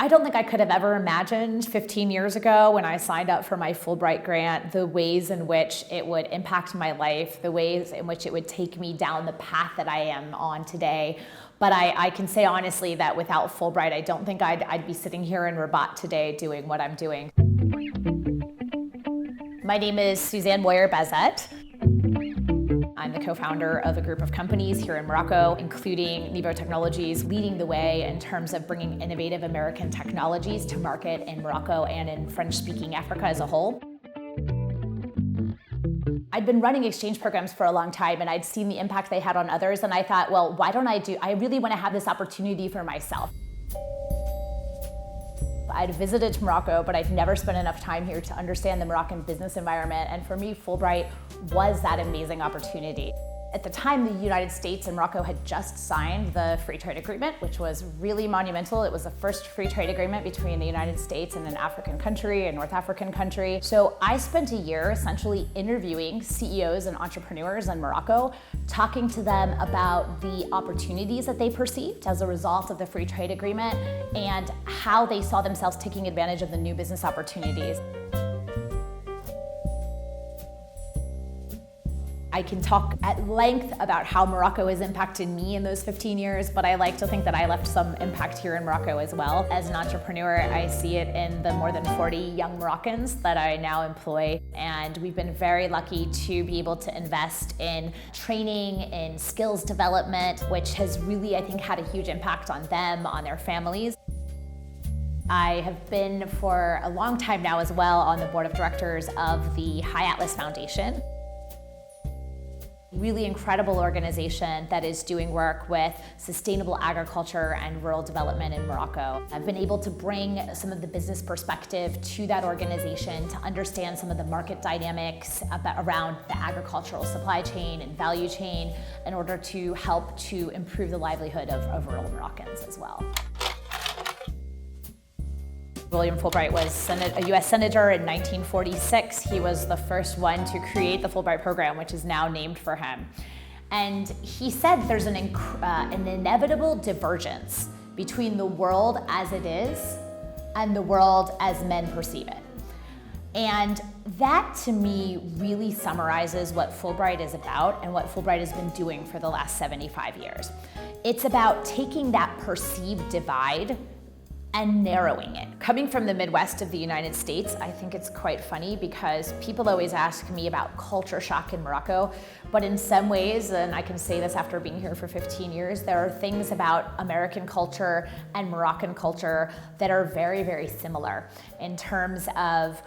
I don't think I could have ever imagined 15 years ago when I signed up for my Fulbright grant, the ways in which it would impact my life, the ways in which it would take me down the path that I am on today. But I can say honestly that without Fulbright, I don't think I'd be sitting here in Rabat today doing what I'm doing. My name is Suzanne Moyer Baazet. I'm the co-founder of a group of companies here in Morocco, including Niveau Technologies, leading the way in terms of bringing innovative American technologies to market in Morocco and in French-speaking Africa as a whole. I'd been running exchange programs for a long time, and I'd seen the impact they had on others, and I thought, well, why don't I really want to have this opportunity for myself. I'd visited Morocco, but I'd never spent enough time here to understand the Moroccan business environment, and for me, Fulbright was that amazing opportunity. At the time, the United States and Morocco had just signed the free trade agreement, which was really monumental. It was the first free trade agreement between the United States and an African country, a North African country. So I spent a year essentially interviewing CEOs and entrepreneurs in Morocco, talking to them about the opportunities that they perceived as a result of the free trade agreement and how they saw themselves taking advantage of the new business opportunities. I can talk at length about how Morocco has impacted me in those 15 years, but I like to think that I left some impact here in Morocco as well. As an entrepreneur, I see it in the more than 40 young Moroccans that I now employ, and we've been very lucky to be able to invest in training, in skills development, which has really, I think, had a huge impact on them, on their families. I have been for a long time now as well on the board of directors of the High Atlas Foundation. Really incredible organization that is doing work with sustainable agriculture and rural development in Morocco. I've been able to bring some of the business perspective to that organization to understand some of the market dynamics around the agricultural supply chain and value chain in order to help to improve the livelihood of rural Moroccans as well. William Fulbright was a US Senator in 1946. He was the first one to create the Fulbright program, which is now named for him. And he said there's an inevitable divergence between the world as it is and the world as men perceive it. And that, to me, really summarizes what Fulbright is about and what Fulbright has been doing for the last 75 years. It's about taking that perceived divide and narrowing it. Coming from the Midwest of the United States, I think it's quite funny because people always ask me about culture shock in Morocco, but in some ways, and I can say this after being here for 15 years, there are things about American culture and Moroccan culture that are very, very similar in terms of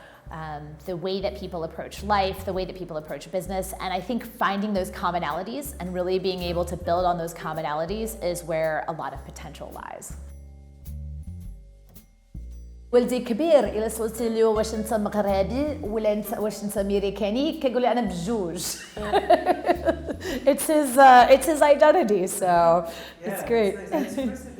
the way that people approach life, the way that people approach business, and I think finding those commonalities and really being able to build on those commonalities is where a lot of potential lies. ولدي كبير إلا سألتي لي واش أنت مغربي ولا واش أنت أمريكاني كيقول لي أنا بجوج. It's his identity, so it's great. It's impressive